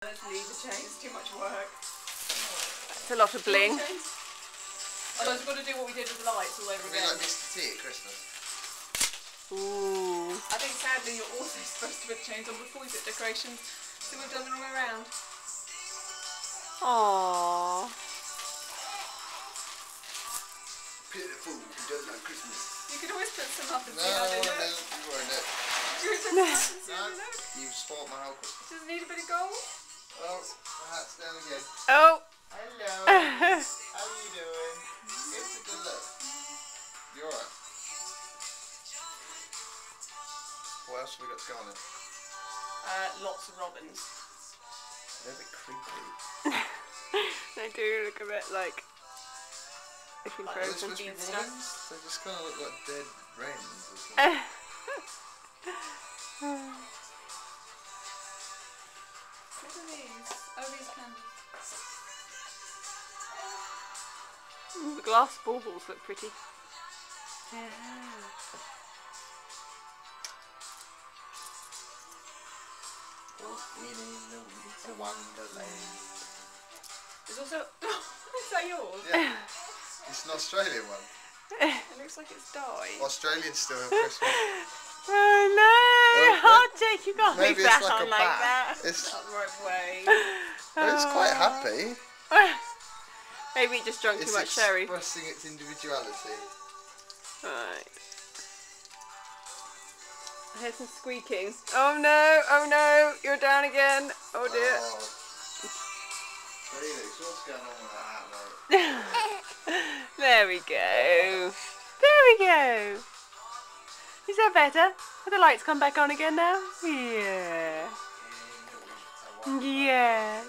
Let's leave the chains, too much work. It's a lot of bling. Otherwise we've got to do what we did with the lights all over again. Like Mr. T at Christmas. Ooh. I think sadly you're also supposed to put chains on before you put decorations, so we've done the wrong way around. Aww. Pitiful, who doesn't like Christmas. You could always put some up and see how they look. No, you won't know. You would put some up and see how they look. You've spoiled my whole Christmas. Does it need a bit of gold? Oh, the hat's down again. Oh. Hello. How are you doing? It's a good look. You alright? What else have we got to go on it? Lots of robins. They're a bit creepy. They do look a bit like if you Like throw those some would be beans. robins? They just kind of look like dead wrens or something. What are these? Oh, these candles. The glass baubles look pretty. Yeah. Walking in the winter wonderland. There's also... Is that yours? Yeah. It's an Australian one. It looks like it's died. Australians still have Christmas. Oh no! Oh, Jake, you can't leave Maybe it's that like on a like bat. that. It's, Not the right way. it's quite happy. Maybe it just drunk too much sherry. Expressing its individuality. Right. I hear some squeaking. Oh no! Oh no! You're down again. Oh dear. Oh. Felix, what's going on with that, mate? There we go. There we go. Is that better? Have the lights come back on again now? Yeah. Yes.